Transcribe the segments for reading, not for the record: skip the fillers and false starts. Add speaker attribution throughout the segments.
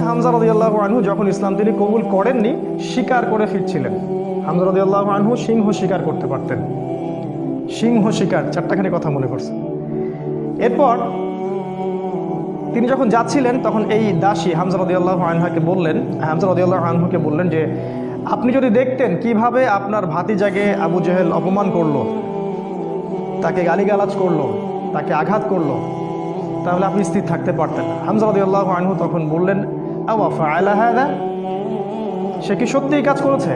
Speaker 1: হামজা রাদিয়াল্লাহু আনহু যখন ইসলাম তিনি কবুল করেননি, শিকার করে ফিরছিলেন। হামজা রাদিয়াল্লাহু আনহু সিংহ শিকার করতে পারতেন। সিংহ শিকার, চারটাখানি কথা মনে করছে। এরপর তিনি যখন যাচ্ছিলেন তখন এই দাসী হামজা রাদিয়াল্লাহু আনহুকে বললেন যে আপনি যদি দেখতেন কিভাবে আপনার ভাতিজাকে আবু জেহেল অপমান করলো, তাকে গালিগালাজ করলো, তাকে আঘাত করলো, তাহলে আপনি স্থির থাকতে পারতেন না। হামজা রাদিয়াল্লাহু আনহু তখন বললেন, আওয়া ফাআলা হাযা, সে কি সত্যিই কাজ করেছে?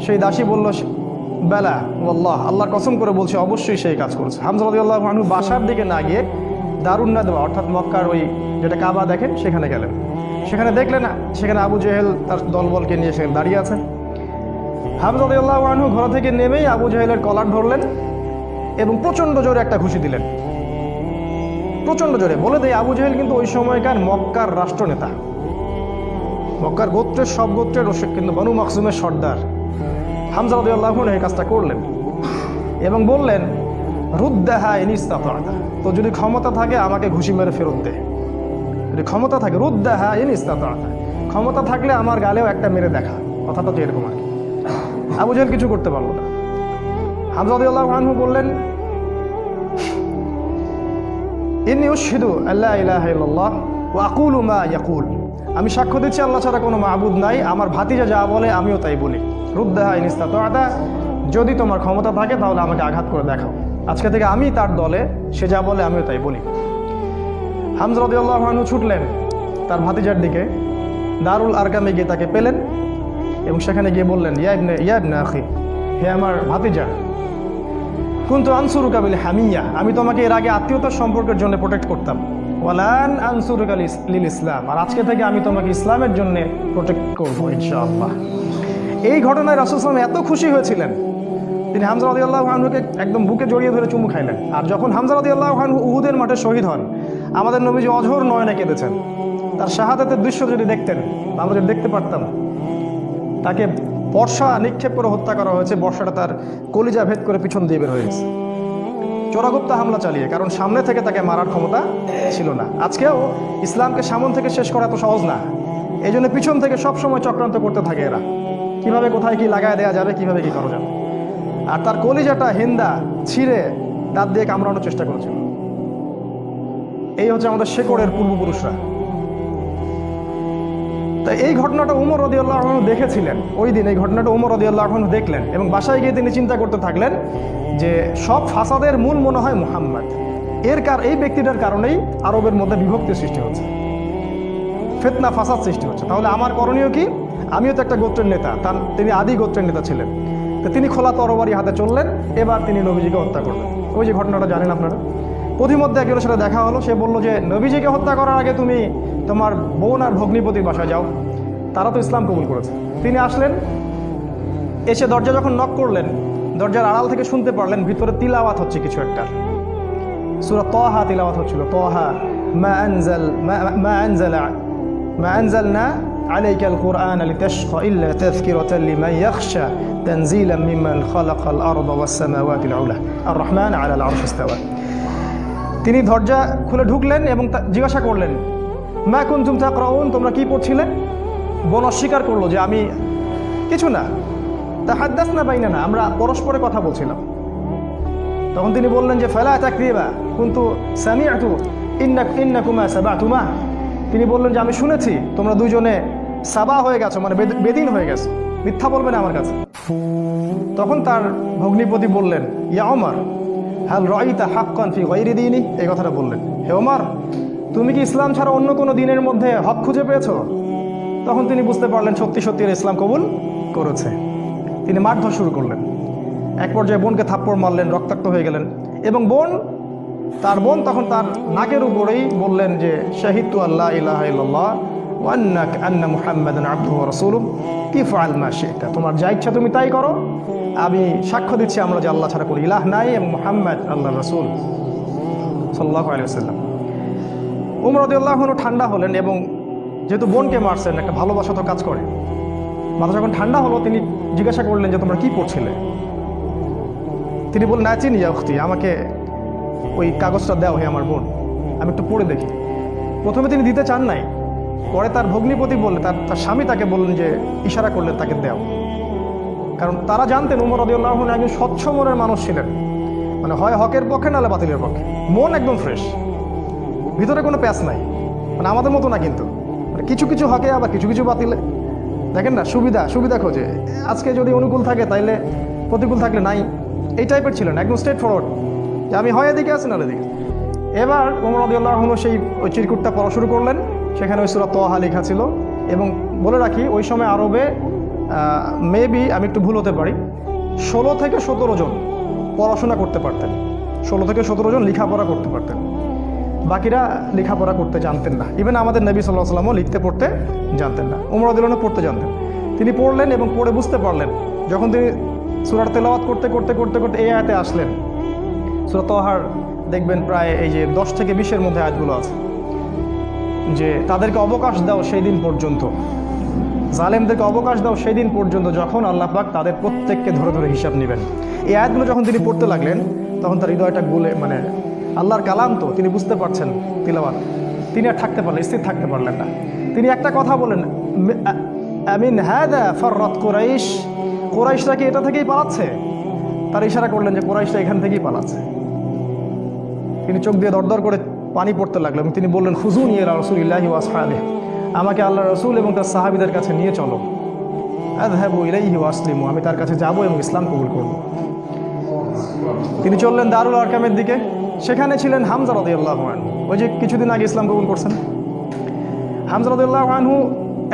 Speaker 1: সেই দাসী বলল, বেলা ওয়াল্লাহ, আল্লাহর কসম করে বলছে অবশ্যই সেই কাজ করেছে। হামজা রাদিয়াল্লাহু আনহু বাসার দিকে না গিয়ে দারুন নাদওয়া অর্থাৎ মক্কার ওই যেটা কাবা দেখেন সেখানে গেলেন। সেখানে দেখলেন সেখানে আবু জেহেল তার দলবলকে নিয়ে সেখানে দাঁড়িয়ে আছে। হামজা রাদিয়াল্লাহু আনহু ঘর থেকে নেমেই আবু জেহেলের কলার ধরলেন এবং প্রচণ্ড জোরে একটা ঘুষি দিলেন, প্রচণ্ড জোরে। বলে দেয় আবু জেহেল কিন্তু ওই সময়কার মক্কার রাষ্ট্রনেতা, মক্কার গোত্রের সব গোত্রের কিন্তু বনু মাখজুমের সর্দার। হামজা রাদিয়াল্লাহু আনহু এই কাজটা করলেন এবং বললেন, রুদ্দাহা ইন ইসতাতা, তো যদি ক্ষমতা থাকে আমাকে ঘুষি মেরে ফেরত দে। যদি ক্ষমতা থাকে, রুদ্দাহা ইন ইসতাতা, ক্ষমতা থাকলে আমার গালেও একটা মেরে দেখা, কথাটা তো এরকম আর কি। আবু জেহেল কিছু করতে পারলো না। হামজা রাদিয়াল্লাহু আনহু বললেন, ইন্নী উশহিদু আল্লা ইলাহা ইল্লাল্লাহ ওয়া আকুলু মা ইয়াকুল, আমি সাক্ষ্য দিচ্ছি আল্লাহ ছাড়া কোনো মাবুদ নাই, আমার ভাতিজা যা বলে আমিও তাই বলি। রুদ্দাহা ইন ইসতাতা, যদি তোমার ক্ষমতা থাকে তাহলে আমাকে আঘাত করে দেখাও, আজকে থেকে আমি তার দলে, সে যা বলে আমিও তাই বলি। হামজা রাদিয়াল্লাহু আনহু ছুটলেন তার ভাতিজার দিকে, দারুল আরকামে গিয়ে তাকে পেলেন এবং সেখানে গিয়ে বললেন, ইয়া ইবনে আখি, হে আমার ভাতিজা, কুনতু আনসুরুকা বিল হামিয়া, আমি তোমাকে এর আগে আত্মীয়তার সম্পর্কের জন্য প্রোটেক্ট করতাম, ওয়ালান আনসুরুকা লিল ইসলাম, আর আজকে থেকে আমি তোমাকে ইসলামের জন্য প্রোটেক্ট করবো ইনশাআল্লাহ। এই ঘটনায় রাসূল সাল্লাল্লাহু আলাইহি ওয়াসাল্লাম এত খুশি হয়েছিলেন, তিনি হামজা রাদিয়াল্লাহু আনহুকে একদম বুকে জড়িয়ে ধরে চুমু খাইলেন। আর যখন হামজা রাদিয়াল্লাহু আনহু উহুদের মাঠে শহীদ হন, আমাদের নবীজি অঝোর নয়নে কেঁদেছেন। তার শাহাদাতের দৃশ্য যদি দেখতেন, আমরা যদি দেখতে পারতাম, তাকে বর্ষা নিক্ষেপ করে হত্যা করা হয়েছে, বর্ষাটা তার কলিজা ভেদ করে পিছন দিয়ে বের হয়েছে, চোরাগুপ্তা হামলা চালিয়ে, কারণ সামনে থেকে তাকে মারার ক্ষমতা ছিল না। আজকেও ইসলামকে সামনে থেকে শেষ করা এত সহজ না, এই জন্য পিছন থেকে সবসময় চক্রান্ত করতে থাকে এরা, কিভাবে কোথায় কি লাগায় দেওয়া যাবে, কিভাবে কি করা যাবে। আর তার কলিজাটা হিন্দা ছিঁড়ে দাঁত দিয়ে কামড়ানোর চেষ্টা করেছিল। এই হচ্ছে আমাদের শেকড়ের পূর্বপুরুষরা। তাই এই ঘটনাটা উমর রাদিয়াল্লাহু আনহু দেখেছিলেন ওই দিন, এই ঘটনাটা উমর রাদিয়াল্লাহু আনহু দেখলেন এবং বাসায় গিয়ে তিনি চিন্তা করতে থাকলেন যে সব ফাসাদের মূল মনে হয় মুহাম্মদ, এই ব্যক্তিটার কারণেই আরবের মধ্যে বিভক্তি সৃষ্টি হচ্ছে, ফিতনা ফাসাদ সৃষ্টি হচ্ছে। তাহলে আমার করণীয় কি? আমিও তো একটা গোত্রের নেতা, তিনি আদি গোত্রের নেতা ছিলেন, তো তিনি খোলা তরবারি হাতে চললেন, এবার তিনি নবীজিকে হত্যা করলেন। ওই যে ঘটনাটা জানেন আপনারা, পথিমধ্যে একজনের সাথে দেখা হলো, সে বলল যে নবীজিকে হত্যা করার আগে তুমি তোমার বোন আর ভগ্নিপতির বাসায় যাও, তারা তো ইসলাম কবুল করেছে। তিনি আসলেন, এসে দরজা যখন নক করলেন, দরজার আড়াল থেকে শুনতে পারলেন ভিতরে তিলাওয়াত হচ্ছে কিছু একটা, সূরা তাহা তিলাওয়াত হচ্ছিল, তাহা মা আনজালনা আলাইকাল কুরআনা লিতাশকা ইল্লা তাযকিরাতাল লিমান ইয়াখশা তানজিলাম মিম্মান খালাকাল আরদা ওয়াস সামাওয়াতিল উলা আর রহমান আলাল আরশি ইস্তাওয়া। তিনি দরজা খুলে ঢুকলেন এবং জিজ্ঞাসা করলেন, মা কুনতুম তাকরাউন, তোমরা কি পড়ছিলে? বোন অস্বীকার করলো যে আমি কিছু না, তাহাদ্দাসনা বাইনানা, আমরা পরস্পরে কথা বলছিলাম। তখন তিনি বললেন যে ফালা তাকরিবা কুনতু সামিআতু ইন্নাকুমা সাবাতুমা, তিনি বললেন যে আমি শুনেছি তোমরা দুইজনে সাবা হয়ে গেছো, মানে বেদিন হয়ে গেছো, মিথ্যা বলবে না আমার কাছে। তখন তার ভগ্নিপতি বললেন, ইয়া ওমর হাল রাইতা হাক্কান ফি গায়রি দীনি, এই কথাটা বললেন, হে ওমর তুমি কি ইসলাম ছাড়া অন্য কোনো দিনের মধ্যে হক খুঁজে পেয়েছো? তখন তিনি বুঝতে পারলেন সত্যি সত্যি ইসলাম কবুল করেছে। তিনি মারধর শুরু করলেন, এক পর্যায়ে বোনকে থাপ্পড় মারলেন, রক্তাক্ত হয়ে গেলেন এবং তার বোন তখন তার নাকের উপরেই বললেন যে শাহিদতু আল্লা ইলাহা ইল্লাল্লাহ ওয়া আন্না মুহাম্মাদান আবদুহু ওয়া রাসূলুহু ইফআল মা শি'তা, তোমার যা ইচ্ছা তুমি তাই করো, আমি সাক্ষ্য দিচ্ছি আমরা যে আল্লাহ ছাড়া কোনো ইলাহ নাই এবং মুহাম্মদ আল্লাহর রাসূল সাল্লাল্লাহু আলাইহি ওয়াসাল্লাম। উমর রাদিয়াল্লাহু আনহু ঠান্ডা হলেন এবং যেহেতু বোনকে মারছেন, একটা ভালোবাসা তো কাজ করে, মাথা যখন ঠান্ডা হলো তিনি জিজ্ঞাসা করলেন যে তোমরা কি পড়ছিলে? তিনি বললেন, নাচিন ইয়া উখতি, আমাকে ওই কাগজটা দাও হে আমার বোন, আমি একটু পড়ে দেখি। প্রথমে তিনি দিতে চান নাই, পরে তার ভগ্নিপতি বললেন, তার স্বামী তাকে বললেন যে ইশারা করলেন তাকে দেও, কারণ তারা জানতেন উমর রাদিয়াল্লাহু আনহু একজন স্বচ্ছ মনের মানুষ ছিলেন, মানে হয় হকের পক্ষে নাহলে বাতিলের পক্ষে, মন একদম ফ্রেশ, ভিতরে কোনো প্যাচ নাই, মানে আমাদের মতো না কিন্তু, মানে কিছু কিছু হকে আবার কিছু কিছু বাতিলে, দেখেন না সুবিধা খোঁজে, আজকে যদি অনুকূল থাকে তাইলে প্রতিকূল থাকলে নাই, এই টাইপের ছিলেন, একদম স্ট্রেট ফরওয়ার্ড যে আমি হয় এদিকে আছি না এদিকে। এবার ওমর রাদিয়াল্লাহু আনহু সেই ওই চিরকুটটা পড়া শুরু করলেন, সেখানে ওই সূরা তাহা লেখা ছিল, এবং বলে রাখি ওই সময় আরবে মেবি আমি একটু ভুল হতে পারি, 16 থেকে 17 জন পড়াশোনা করতে পারতেন, 16 থেকে 17 জন লেখাপড়া করতে পারতেন, বাকিরা লেখাপড়া করতে জানতেন না। ইভেন আমাদের নবী সাল্লাল্লাহু আলাইহি ওয়াসাল্লামও লিখতে পড়তে জানতেন না, ওমর রাদিয়াল্লাহু আনহু পড়তে জানতেন। তিনি পড়লেন এবং পড়ে বুঝতে পারলেন, যখন তিনি সূরার তেলাওয়াত করতে করতে করতে করতে এই আয়াতে আসলেন, সূরা তাহার দেখবেন প্রায় এই যে 10 থেকে 20-এর মধ্যে আয়াতগুলো আছে, যে তাদেরকে অবকাশ দাও সেই দিন পর্যন্ত, জালেমদেরকে অবকাশ দাও সেই দিন পর্যন্ত যখন আল্লাহ পাক তাদের প্রত্যেককে ধরে ধরে হিসাব নেবেন। এই আয়াতগুলো যখন তিনি পড়তে লাগলেন তখন তার হৃদয়টা গলে, মানে আল্লাহর কালাম তো তিনি বুঝতে পারছেন তিলাওয়াত, তিনি আর থাকতে পারলেন, স্থির থাকতে পারলেন না। তিনি একটা কথা বলেন, আমিন হাদা ফাররাত কুরাইশ, কুরাইশরা কি এটা থেকেই পালাচ্ছে? তার ইশারা করলেন যে কুরাইশরা এখান থেকেই পালাচ্ছে। তিনি চোখ দিয়ে দরদর করে পানি পড়তে লাগলেন এবং তিনি বললেন, খুজুনি ইলা রাসূলিল্লাহি ওয়া আসহাবিহি, আমাকে আল্লাহ রসুল এবং তার সাহাবীদের কাছে নিয়ে চলো, আযহাবু ইলাইহি ওয়া আসলিমু, আমি তার কাছে যাব এবং ইসলাম কবুল করব। তিনি চললেন দারুল আরকামের দিকে, সেখানে ছিলেন হামজা রাদিয়াল্লাহু আনহু, ওই যে কিছুদিন আগে ইসলাম কবুল করছেন। হামজা রাদিয়াল্লাহু আনহু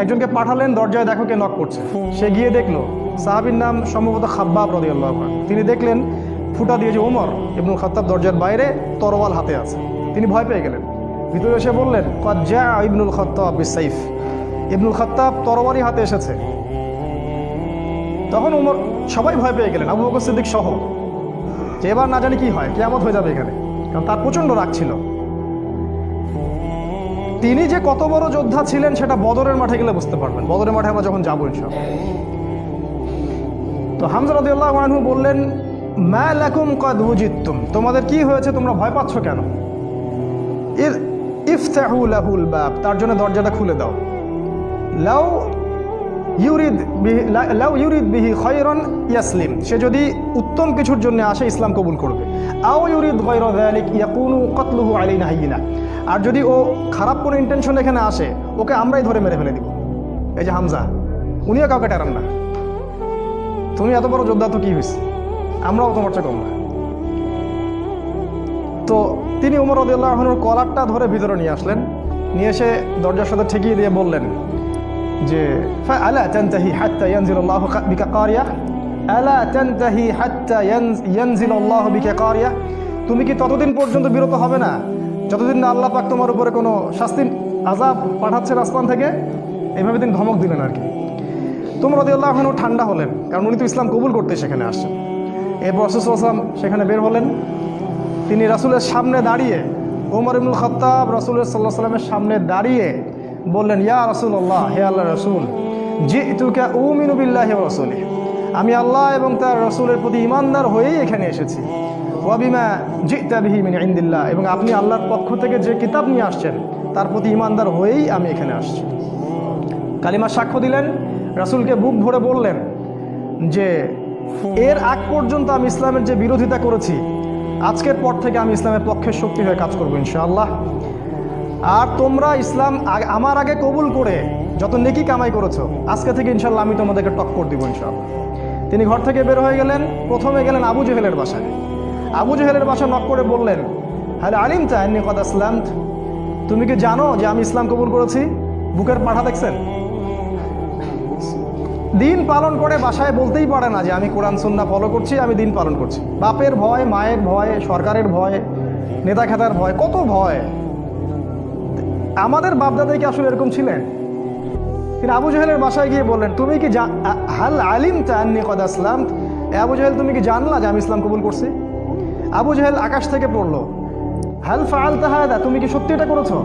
Speaker 1: একজনকে পাঠালেন, দরজায় দেখো কে নক করছে। সে গিয়ে দেখলো, সাহাবীর নাম সম্ভবত খাব্বাব রাদিয়াল্লাহু আনহু। তিনি দেখলেন ফুটা দিয়ে যে ওমর ইবনুল খাত্তাব দরজার বাইরে তরোয়াল হাতে আছে। তিনি ভয় পেয়ে গেলেন, ভিতরে এসে বললেন, ক্বাদ জাআ ইবনুল খাত্তাব বিসাইফ, ইবনুল খাত্তাব তরবারি হাতে এসেছে। তখন ওমর, সবাই ভয় পেয়ে গেলেন, আবু বকর সিদ্দিক সহ, যে এবার না জানি কি হয়, কিয়ামত হয়ে যাবে এখানে, কারণ তার প্রচণ্ড রাগ ছিল। তিনি যে কত বড় যোদ্ধা ছিলেন সেটা বদরের মাঠে গেলে বুঝতে পারবেন, বদরের মাঠে আমরা যখন যাবো ইনশাআল্লাহ। তো হামজা রাদিয়াল্লাহু আনহু বললেন, মা লাকুম ক্বাদ ওয়াজিদতুম, তোমাদের কি হয়েছে, তোমরা ভয় পাচ্ছ কেন? ইফতাহু লাহুল বাব, তার জন্য দরজাটা খুলে দাও। লাউ ইউরিদ বিহি খায়রান ইয়াসলিম, সে যদি উত্তম কিছুর জন্য আসে ইসলাম কবুল করবে। আও ইউরিদ গায়রা যালিক ইয়াকুনু কতলুহু আলাইনা হাইয়িনা, আর যদি ও খারাপ কোনো ইন্টেনশন এখানে আসে, ওকে আমরাই ধরে মেরে ফেলে দিব। এই যে হামজা, উনিও কাউকে টারান না, তুমি এত বড় যোদ্ধা তো কি হয়েছে, আমরাও তোমার চেয়ে কম না। তো তিনি ওমর রাদিয়াল্লাহু আনহুর কলারটা ধরে ভিতরে নিয়ে আসলেন, নিয়ে এসে দরজার সাথে ঠেকিয়ে দিয়ে বললেন যে আলা তানতাহি হাত্তা ইয়ানজিলাল্লাহু বিকা কারিয়া, আলা তানতাহি হাত্তা ইয়ানজিলাল্লাহু বিকা কারিয়া, তুমি কি ততদিন পর্যন্ত বিরত হবে না যতদিন না আল্লাহ পাক তোমার উপরে কোনো শাস্তি আযাব পাঠাচ্ছেন আসমান থেকে? এইভাবে তিনি ধমক দিলেন আর কি। তো ওমর রাদিয়াল্লাহু আনহু ঠান্ডা হলেন, কারণ উনি তো ইসলাম কবুল করতে সেখানে আসছেন। এরপর রাসূল সাল্লাল্লাহু আলাইহি ওয়াসাল্লাম সেখানে বের হলেন, তিনি রাসূলের সামনে দাঁড়িয়ে, ওমর ইবনুল খাত্তাব রাসূলের সাল্লাল্লাহু আলাইহি ওয়াসাল্লামের সামনে দাঁড়িয়ে বললেন, ইয়া রাসূলুল্লাহ, হে আল্লাহর রাসূল, জিতুকা উমিনু বিল্লাহি ওয়া রাসূলিহি, আমি আল্লাহ এবং তার রাসূলের প্রতি ঈমানদার হয়েই এখানে এসেছি। ওয়া বিমা জিতা বিহি মিন ইনদিল্লাহ, এবং আপনি আল্লাহর পক্ষ থেকে যে কিতাব নিয়ে আসছেন তার প্রতি ঈমানদার হয়েই আমি এখানে আসছি। কালিমা সাক্ষ্য দিলেন, রাসূলকে বুক ভরে বললেন যে এর আগ পর্যন্ত আমি ইসলামের যে বিরোধিতা করেছি, আজকের পর থেকে আমি ইসলামের পক্ষের শক্তি হয়ে কাজ করবো ইনশাআল্লাহ। আর তোমরা ইসলাম আমার আগে কবুল করে যত নেকি কামাই করেছো, আজকে থেকে ইনশাআল্লাহ আমি তোমাদেরকে টক্কর দিব ইনশাআল্লাহ। তিনি ঘর থেকে বের হয়ে গেলেন, প্রথমে গেলেন আবু জেহেলের বাসায়। আবু জেহেলের বাসা নক করে বললেন, হ্যালো আলিমতা আন্নী ক্বাদ আসলামত, তুমি কি জানো যে আমি ইসলাম কবুল করেছি? বুকের পাঠা দেখছেন, দিন পালন করে বাসায় বলতেই পারে না যে আমি কোরআন সুন্নাহ ফলো করছি, আমি দিন পালন করছি। বাপের ভয়, মায়ের ভয়, সরকারের ভয়, নেতা খেতার ভয়, কত ভয়। আমাদের বাপদাদাই কি আসলে এরকম ছিলেন? তিনি আবু জেহেলের বাসায় গিয়ে বললেন, তুমি কি হাল আলিমতা আন্নী ক্বাদ আসলামত, আবু জেহেল তুমি কি জানলা যে আমি ইসলাম কবুল করছি? আবু জেহেল আকাশ থেকে পড়লো, হাল ফাআলতা হাদা, তুমি কি সত্যি এটা করেছো?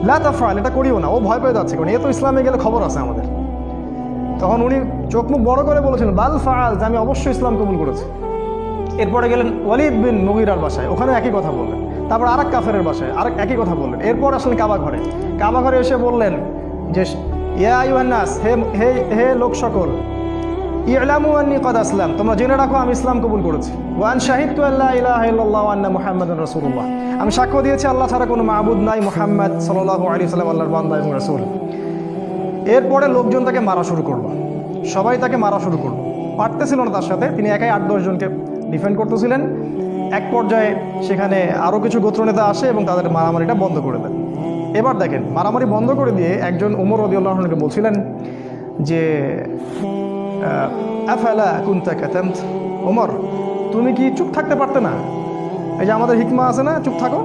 Speaker 1: লা তাফআল, এটা করিও না। ও ভয় পেয়ে যাচ্ছে, কারণ এ তো ইসলামে গেলে খবর আছে আমাদের। তখন উনি চোখ মুখ বড় করে বলেছেন, বাল ফাআল, আমি অবশ্যই ইসলাম কবুল করেছি। এরপরে গেলেন ওয়ালিদ বিন মুগীরার বাসায়, ওখানে একই কথা বললেন। তারপর আরেক কাফেরের বাসায় আরেক একই কথা বললেন। এরপর আসলে কাবা ঘরে এসে বললেন যে ইয়া আইয়ুহান নাস, হে হে হে লোক সকল, ই'লামু আন্নী ক্বাদ আসলাম, তোমরা জেনে রাখো আমি ইসলাম কবুল করেছি। ওয়া আন শাহিদতু আল্লা ইলাহা ইল্লাল্লাহ ওয়া আন্না মুহাম্মাদান রাসূলুল্লাহ, আমি সাক্ষ্য দিয়েছি আল্লাহ ছাড়া কোনো মাবুদ নাই, মুহাম্মদ সাল্লাল্লাহু আলাইহি ওয়াসাল্লাম আল্লাহর বান্দা এবং রাসূল। এরপরে লোকজন তাকে মারা শুরু করলো, সবাই তাকে মারা শুরু করলো, পারতেছিল না তার সাথে, তিনি একাই 8-10 জনকে ডিফেন্ড করতেছিলেন। এক পর্যায়ে সেখানে আরও কিছু গোত্রনেতা আসে এবং তাদের মারামারিটা বন্ধ করে দেন। এবার দেখেন, মারামারি বন্ধ করে দিয়ে একজন ওমর রাদিয়াল্লাহু আনহুকে বলছিলেন যে আফালা কুনতা কাতামত, ওমর তুমি কি চুপ থাকতে পারতে না? এই যে আমাদের হিকমা আছে না, চুপ থাকো,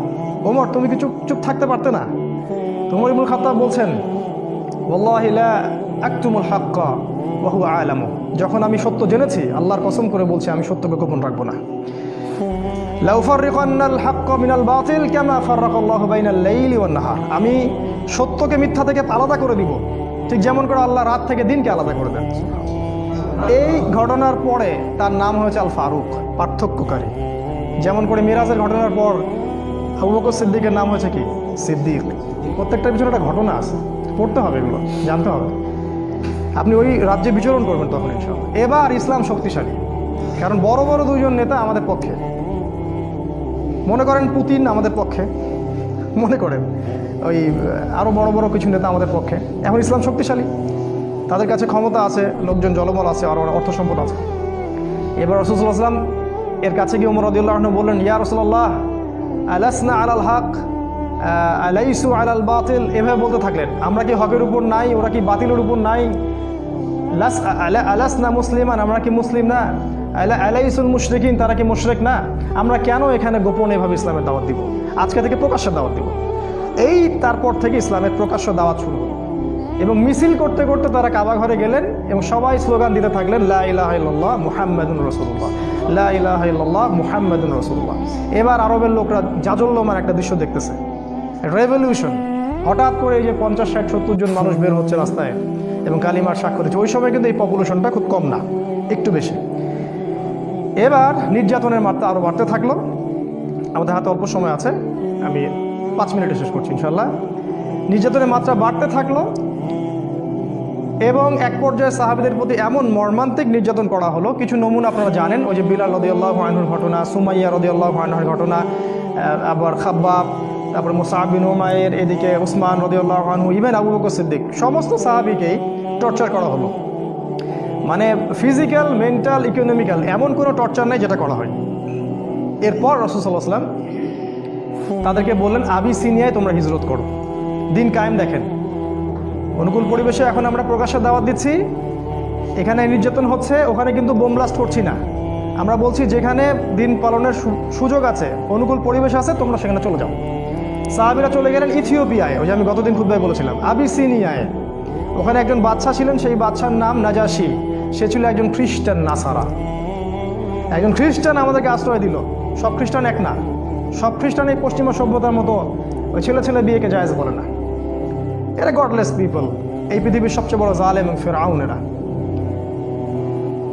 Speaker 1: ওমর তুমি কি চুপ থাকতে পারতে না? ওমর ইবনুল খাত্তাব বলছেন ওয়াল্লাহি লা আকতুমুল হাক্কা ওয়া হুয়া আলামু, যখন আমি সত্য জেনেছি আল্লাহর কসম করে বলছি আমি সত্যকে গোপন রাখবো না। লাউ ফাররিকান্নাল হাক্কা মিনাল বাতিল কামা ফাররাকাল্লাহু বাইনাল লাইলি ওয়ান নাহার, আমি সত্যকে মিথ্যা থেকে আলাদা করে দিব ঠিক যেমন করে আল্লাহ রাত থেকে দিনকে আলাদা করে দেন। এই ঘটনার পরে তার নাম হয়েছে আল ফারুক, পার্থক্যকারী। যেমন করে মিরাজের ঘটনার পর আবু বকর সিদ্দিকের নাম হয়েছে কি? সিদ্দিক। প্রত্যেকটার পিছনে একটা ঘটনা আছে, পড়তে হবে, এগুলো জানতে হবে। আপনি ওই রাজ্যে বিচরণ করবেন তখন ইনশাআল্লাহ। এবার ইসলাম শক্তিশালী, কারণ বড় বড় দুইজন নেতা আমাদের পক্ষে। মনে করেন পুতিন আমাদের পক্ষে, মনে করেন ওই আরও বড় বড় কিছু নেতা আমাদের পক্ষে। এখন ইসলাম শক্তিশালী, তাদের কাছে ক্ষমতা আছে, লোকজন জলবল আছে, আর অর্থ সম্পদ আছে। এবার রাসূল সাল্লাল্লাহু আলাইহি ওয়াসাল্লাম এর কাছে গিয়ে ওমর রাদিয়াল্লাহু আনহু বললেন, ইয়া রাসূলুল্লাহ আলাসনা আলাল হক আলাইসু আলাল বাতিল, এভাবে বলতে থাকলেন, আমরা কি হকের উপর নাই, ওরা কি বাতিলের উপর নাই? আলাসনা মুসলিমান, আমরা কি মুসলিম না? আলাইসুল মুশরিকিন, তারা কি মুশরিক না? আমরা কেন এখানে গোপনে এভাবে ইসলামের দাওয়াত দিব? আজকে থেকে প্রকাশ্যে দাওয়াত দিব। এই তারপর থেকে ইসলামের প্রকাশ্য দাওয়াত শুরু হলো এবং মিছিল করতে করতে তারা কাবা ঘরে গেলেন এবং সবাই স্লোগান দিতে থাকলেন লা ইলাহা ইল্লাল্লাহ মুহাম্মাদুর রাসূলুল্লাহ, লা ইলাহা ইল্লাল্লাহ মুহাম্মাদুর রাসূলুল্লাহ। এবার আরবের লোকরা জাজল্যমান একটা দৃশ্য দেখতেছে, রেভলিউশন। হঠাৎ করে এই যে 50, 60, 70 জন মানুষ বের হচ্ছে রাস্তায় এবং কালিমার স্বাক্ষর দিচ্ছে। ওই সময় কিন্তু এই পপুলেশনটা খুব কম না, একটু বেশি। এবার নির্যাতনের মাত্রা আরও বাড়তে থাকলো। আমাদের হাতে অল্প সময় আছে, আমি 5 মিনিটে শেষ করছি ইনশাল্লাহ। নির্যাতনের মাত্রা বাড়তে থাকলো এবং এক পর্যায়ে সাহাবীদের প্রতি এমন মর্মান্তিক নির্যাতন করা হলো। কিছু নমুনা আপনারা জানেন, ওই যে বিলাল রাদিয়াল্লাহু আনহুর ঘটনা, সুমাইয়া রাদিয়াল্লাহু আনহার ঘটনা, আবার খাব্বাব, তারপরে মুসআব বিন উমাইর, এদিকে উসমান রাদিয়াল্লাহু আনহু, ইভেন আবু বকর সিদ্দিক, সমস্ত সাহাবীকেই টর্চার করা হলো। মানে ফিজিক্যাল, মেন্টাল, ইকোনমিক্যাল, এমন কোনো টর্চার নাই যেটা করা হয়। এরপর রাসূল সাল্লাল্লাহু আলাইহি ওয়াসাল্লাম তাদেরকে বললেন আবিসিনিয়ায় তোমরা হিজরত করো, দিন কায়েম। দেখেন, অনুকূল পরিবেশে এখন আমরা প্রকাশ্যে দাওয়াত দিচ্ছি, এখানে নির্যাতন হচ্ছে, ওখানে কিন্তু বোম ব্লাস্ট করছি না। আমরা বলছি যেখানে দিন পালনের সুযোগ আছে, অনুকূল পরিবেশ আছে, তোমরা সেখানে চলে যাও। সাহাবীরা চলে গেলেন ইথিওপিয়ায়, ওই যে আমি গতদিন খুতবায় বলেছিলাম, আবিসিনিয়ায়। ওখানে একজন বাদশা ছিলেন, সেই বাদশার নাম নাজাশি। সে ছিল একজন খ্রিস্টান, নাসারা। একজন খ্রিস্টান আমাদেরকে আশ্রয় দিল। সব খ্রিস্টান এক না, সব খ্রিস্টান এই পশ্চিমা সভ্যতার মতো ওই ছেলে ছেলে বিয়েকে জায়েজ বলে না। এরা গডলেস পিপল, এই পৃথিবীর সবচেয়ে বড় জালেম এবং ফেরাউন এরা,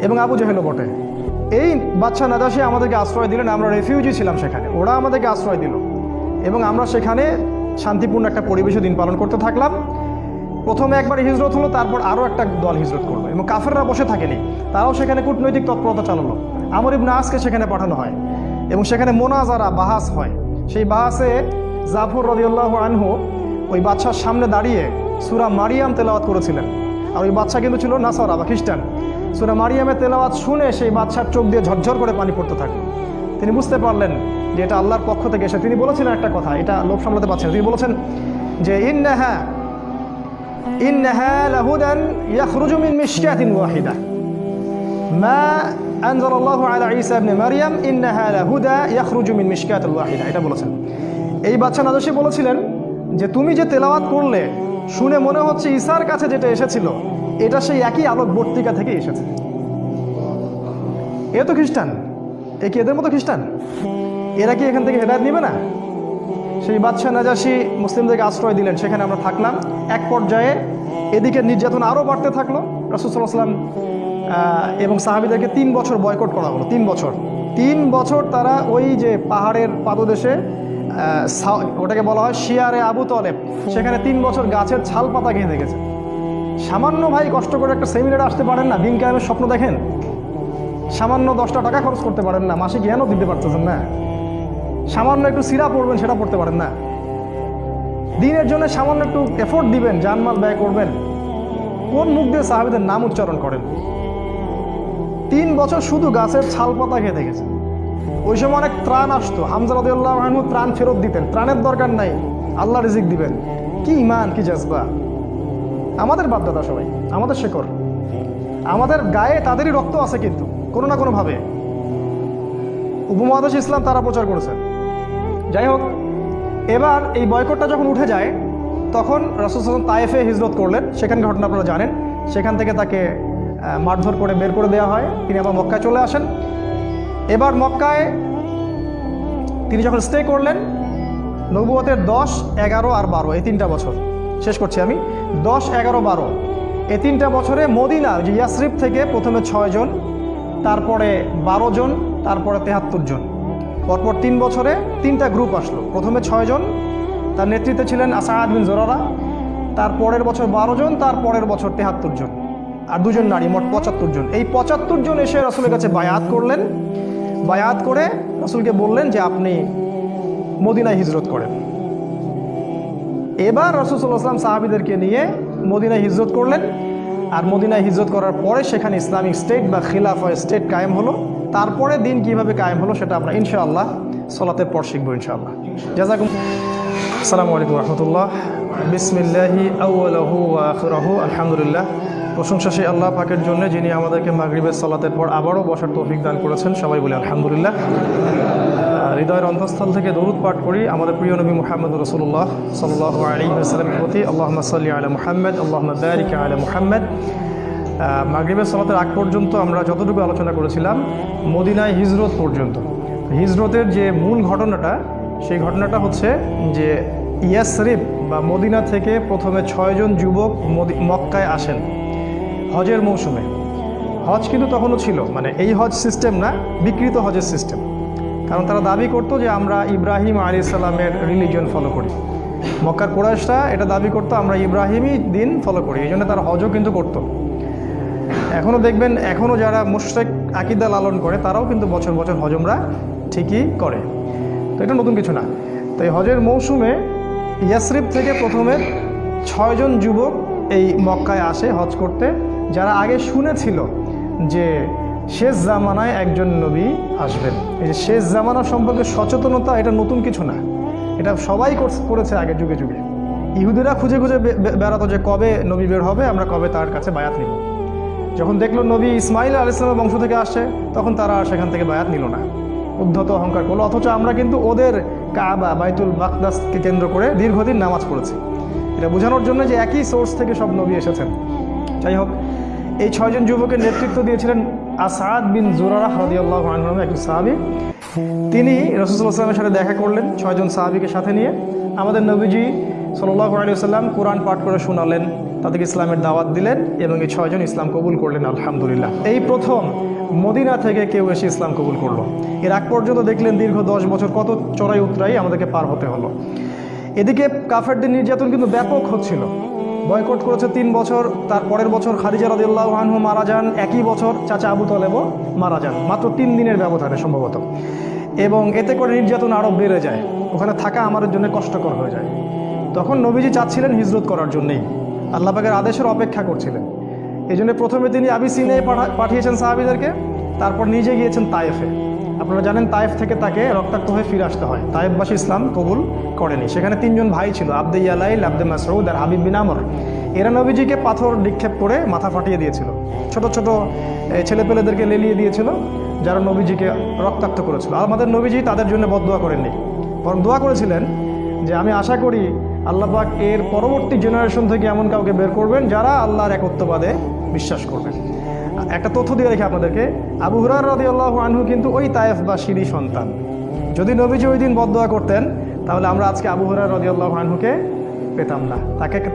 Speaker 1: এবং আবু জেহেলও বটে। এই বাদশা নাজাশি আমাদেরকে আশ্রয় দিলেন, আমরা রেফিউজি ছিলাম সেখানে, ওরা আমাদেরকে আশ্রয় দিল এবং আমরা সেখানে শান্তিপূর্ণ একটা পরিবেশে দিন পালন করতে থাকলাম। প্রথমে একবার হিজরত হলো, তারপর আরও একটা দল হিজরত করলো এবং কাফেররা বসে থাকেনি, তারাও সেখানে কূটনৈতিক তৎপরতা চালালো। আমর ইবনে আসকে সেখানে পাঠানো হয় এবং সেখানে মোনাজারা, বাহাস হয়। সেই বাহাসে জাফর রাদিয়াল্লাহু আনহু ওই বাদশার সামনে দাঁড়িয়ে সূরা মারিয়াম তেলাওয়াত করেছিলেন। আর ওই বাদশা কিন্তু ছিল নাসারা বা খ্রিস্টান। সূরা মারিয়ামের তেলাওয়াত শুনে সেই বাদশার চোখ দিয়ে ঝরঝর করে পানি পড়তে থাকলো। তিনি বুঝতে পারলেন যে এটা আল্লাহর পক্ষ থেকে এসে। তিনি বলেছিলেন একটা কথা, এটা লোভ সামলাতে পারছেন। তিনি বলেছেন যে ইন্নাহা লাহুদান ইয়াখরুজু মিন মিশকাতিন ওয়াহিদা মা আনজালাল্লাহু আলা ঈসা ইবনে মারইয়াম ইন্নাহা লাহুদা ইয়াখরুজু মিন মিশকাতিল ওয়াহিদা, এটা বলেছেন। এই বাদশা নাজাশী বলেছিলেন যে তুমি যে তেলাওয়াত করলে শুনে মনে হচ্ছে ঈসার কাছে যেটা এসেছিল এটা সেই একই আলোকবর্তিকা থেকে এসেছে। এ তো খ্রিস্টান, এ কি এদের মতো খ্রিস্টান? এরা কি এখান থেকে হেদায়েত নিবে না? সেই বাদশা নাজাশী মুসলিমদেরকে আশ্রয় দিলেন, সেখানে আমরা থাকলাম। এক পর্যায়ে এদিকে নির্যাতন আরও বাড়তে থাকলো। রাসূল সাল্লাল্লাহু আলাইহি ওয়াসাল্লাম এবং সাহাবীদেরকে 3 বছর বয়কট করা হলো। 3 বছর তারা ওই যে পাহাড়ের পাদদেশে ওটাকে বলা হয় শিয়ারে আবু তলেব, সেখানে 3 বছর গাছের ছাল পাতা গেঁথে গেছে। সামান্য ভাই কষ্ট করে একটা সেমিনারে আসতে পারেন না, দিন কায়েমের স্বপ্ন দেখেন, সামান্য 10টা টাকা খরচ করতে পারেন না, মাসে জ্ঞানও দিতে পারতেছেন না, সামান্য একটু সিরা পড়বেন সেটা পড়তে পারেন না, দিনের জন্য সামান্য একটু এফোর্ট দিবেন, জানমাল ব্যয় করবেন, কোন মুখ দিয়ে সাহাবীদের নাম উচ্চারণ করেন? 3 বছর শুধু গাছের ছাল পাতা খেয়ে দেখেছে। ওই সময় অনেক ত্রাণ আসতো, হামজা রাদিয়াল্লাহু আনহু ত্রাণ ফেরত দিতেন, ত্রাণের দরকার নাই, আল্লাহ রিজিক দিবেন। কি ইমান, কি জজবা! আমাদের বাপদাদা সবাই, আমাদের শেকড়, আমাদের গায়ে তাদেরই রক্ত আছে, কিন্তু কোনো না কোনোভাবে উপমহাদেশ ইসলাম তারা প্রচার করেছে। যাই হোক, এবার এই বয়কটটা যখন উঠে যায়, তখন রাসূল সাল্লাল্লাহু আলাইহি ওয়াসাল্লাম তায়েফে হিজরত করলেন। সেখানে ঘটনা আপনারা জানেন, সেখান থেকে তাকে মারধর করে বের করে দেওয়া হয়, তিনি আবার মক্কায় চলে আসেন। এবার মক্কায় তিনি যখন স্টে করলেন, নবুয়তের 10, 11 আর 12 এই 3টা বছর শেষ করছি আমি। 10, 11, 12 এই 3টা বছরে মদিনা যে ইয়াসরিব থেকে প্রথমে 6 জন, তারপরে 12 জন, তারপরে 73 জন, পরপর 3 বছরে 3টা গ্রুপ আসলো। প্রথমে 6 জন, তার নেতৃত্বে ছিলেন আসাদ বিন জোরারা, তারপরের বছর 12 জন, তারপরের বছর 73 জন, আর 2 জন নারী, মোট 75 জন। এই 75 জন এসে রাসূলের কাছে বায়াত করলেন। বায়াত করে রাসূলকে বললেন যে আপনি মদিনায় হিজরত করেন। এবার রাসূল সাল্লাল্লাহু আলাইহি ওয়াসাল্লাম সাহাবীদেরকে নিয়ে মদিনায় হিজরত করলেন। আর মদিনায় হিজরত করার পরে সেখানে ইসলামিক স্টেট বা খিলাফা স্টেট কায়েম হলো। তারপরে দিন কিভাবে কায়েম হলো সেটা আমরা ইনশাআল্লাহ সালাতের পর শিখবো ইনশাআল্লাহ। জাযাকুম। আসসালামু আলাইকুম ওয়া রাহমাতুল্লাহ। বিসমিল্লাহি আউয়ালুহু ওয়া আখিরুহু আলহামদুলিল্লাহ। প্রশংসা সেই আল্লাহ পাকের জন্য, যিনি আমাদেরকে মাগরিবের সালাতের পর আবারও বসার তৌফিক দান করেছেন। সবাই বলি আলহামদুলিল্লাহ। হৃদয়ের অন্তঃস্থল থেকে দরুদ পাঠ করি আমাদের প্রিয় নবী মুহাম্মদ রাসূলুল্লাহ সাল্লাল্লাহু আলাইহি ওয়াসাল্লামের প্রতি। আল্লাহুম্মা সাল্লি আলা মুহাম্মদ, আল্লাহুম্মা বারিক আলা মুহাম্মদ। মাগরিবের সালাতের আগ পর্যন্ত আমরা যতটুকু আলোচনা করেছিলাম মদিনায় হিজরত পর্যন্ত। হিজরতের যে মূল ঘটনাটা, সেই ঘটনাটা হচ্ছে যে ইয়াসরিব বা মদিনা থেকে প্রথমে 6 জন যুবক মক্কায় আসেন হজের মৌসুমে। হজ কিন্তু তখনও ছিল, মানে এই হজ সিস্টেম না, বিকৃত হজের সিস্টেম। কারণ তারা দাবি করতো যে আমরা ইব্রাহিম আলাইহিস সালামের রিলিজিয়ন ফলো করি। মক্কার কুরাইশরা এটা দাবি করতো আমরা ইব্রাহিমই দিন ফলো করি, এই জন্য তারা হজও কিন্তু করতো। এখনও দেখবেন, এখনও যারা মুশরিক আকীদা লালন করে তারাও কিন্তু বছর বছর হজমরা ঠিকই করে, তো এটা নতুন কিছু না। তো এই হজের মৌসুমে ইয়াসরিব থেকে প্রথমে 6 জন যুবক এই মক্কায় আসে হজ করতে, যারা আগে শুনেছিল যে শেষ জামানায় একজন নবী আসবেন। এই যে শেষ জামানা সম্পর্কে সচেতনতা, এটা নতুন কিছু না, এটা সবাই করেছে আগে যুগে যুগে। ইহুদিরা খুঁজে খুঁজে বেড়াতো যে কবে নবী বের হবে, আমরা কবে তার কাছে বায়াত নিব। যখন দেখলো নবী ইসমাইল আলাইহিস সালামের বংশ থেকে আসছে, তখন তারা আর সেখান থেকে বায়াত নিল না, উদ্ধত অহংকার করলো। অথচ আমরা কিন্তু ওদের কাবা বাইতুল মাকদাসকে কেন্দ্র করে দীর্ঘদিন নামাজ পড়েছি, এটা বোঝানোর জন্য যে একই সোর্স থেকে সব নবী এসেছেন। যাই হোক, এই 6 জন যুবকের নেতৃত্ব দিয়েছিলেন আসাদ বিন জুরারাহ রাদিয়াল্লাহু আনহু নামে একজন সাহাবী। তিনি রাসূল সাল্লাল্লাহু আলাইহি ওয়াসাল্লামের সাথে দেখা করলেন 6 জন সাহাবীকে সাথে নিয়ে। আমাদের নবীজি সাল্লাল্লাহু আলাইহি ওয়াসাল্লাম কোরআন পাঠ করে শোনালেন, তাদেরকে ইসলামের দাওয়াত দিলেন এবং এই 6 জন ইসলাম কবুল করলেন আলহামদুলিল্লাহ। এই প্রথম মদিনা থেকে কেউ এসে ইসলাম কবুল করলো। এর আগ পর্যন্ত দেখলেন দীর্ঘ 10 বছর কত চড়াই উতরাই আমাদেরকে পার হতে হলো। এদিকে কাফেরদের নির্যাতন কিন্তু ব্যাপক হচ্ছিল। বয়কট করেছে 3 বছর, তার পরের বছর খাদিজা রাদিয়াল্লাহু আনহা মারা যান, একই বছর চাচা আবু তলেবও মারা যান, মাত্র 3 দিনের ব্যবধানে সম্ভবত। এবং এতে করে নির্যাতন আরও বেড়ে যায়, ওখানে থাকা আমাদের জন্য কষ্টকর হয়ে যায়। তখন নবীজি চাচ্ছিলেন হিজরত করার জন্যেই, আল্লাহ পাকের আদেশের অপেক্ষা করছিলেন। এই জন্য প্রথমে তিনি আবিসিনিয়ায় পাঠিয়েছেন সাহাবীদেরকে, তারপর নিজে গিয়েছেন তায়েফে। আপনারা জানেন তায়েফ থেকে তাকে রক্তাক্ত হয়ে ফিরে আসতে হয়। তায়েফবাসী ইসলাম কবুল করেনি। সেখানে 3 জন ভাই ছিল, আব্দে ইয়ালাইল, আব্দে মাসউদ আর হাবিব বিন আমর। এরা নবীজিকে পাথর নিক্ষেপ করে মাথা ফাটিয়ে দিয়েছিল, ছোট ছোট ছেলেপেলেদেরকে লেলিয়ে দিয়েছিল, যারা নবীজিকে রক্তাক্ত করেছিল। আর আমাদের নবীজি তাদের জন্য বদদোয়া করেননি, বরং দোয়া করেছিলেন যে আমি আশা করি আল্লাহ পাক এর পরবর্তী জেনারেশন থেকে এমন কাউকে বের করবেন যারা আল্লাহর একত্ববাদে বিশ্বাস করবেন। একটা তথ্য দিয়ে রেখে আপনাদেরকে, আবু হুরায়রা রাদিয়াল্লাহু আনহু কিন্তু ওই তায়েফবাসীরই সন্তান। যদি নবীজি ওই দিন বদদোয়া করতেন, তাহলে আমরা আজকে আবু হুরায়রা রাদিয়াল্লাহু আনহুকে পেতাম না।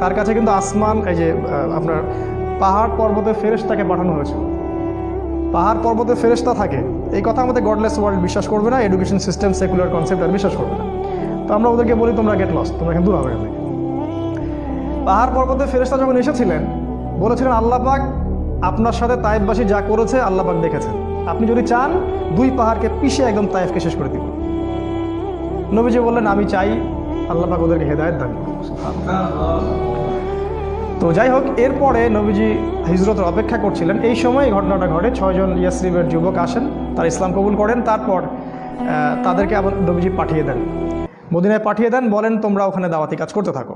Speaker 1: তার কাছে কিন্তু আসমান, এই যে আপনার পাহাড় পর্বতে ফেরেশতাকে পাঠানো হয়েছে। পাহাড় পর্বতে ফেরেশতা থাকে, এই কথা আমাদের গডলেস ওয়ার্ল্ড বিশ্বাস করবে না, এডুকেশন সিস্টেম সেকুলার কনসেপ্ট আর বিশ্বাস করবে না। তো আমরা ওদেরকে বলি তোমরা গেট লস্ট, তোমরা এখানে দূর হবে। পাহাড় পর্বতে ফেরেশতা যখন এসেছিলেন বলেছিলেন আল্লাহ পাক আপনার সাথে তায়েফবাসী যা করেছে আল্লাহ পাক দেখেছেন, আপনি যদি চান 2 পাহাড়কে পিষে একদম তায়েফকে শেষ করে দিব। নবীজি বললেন আমি চাই, আল্লাহ পাক ওদেরকে হেদায়েত দান করুন। তো যাই হোক, এরপরে নবীজি হিজরতের অপেক্ষা করছিলেন, এই সময় ঘটনাটা ঘটে। 6 জন ইয়াসরিবের যুবক আসেন, তারা ইসলাম কবুল করেন। তারপর তাদেরকে আবার নবীজি পাঠিয়ে দেন, মদিনায় পাঠিয়ে দেন, বলেন তোমরা ওখানে দাওয়াতি কাজ করতে থাকো।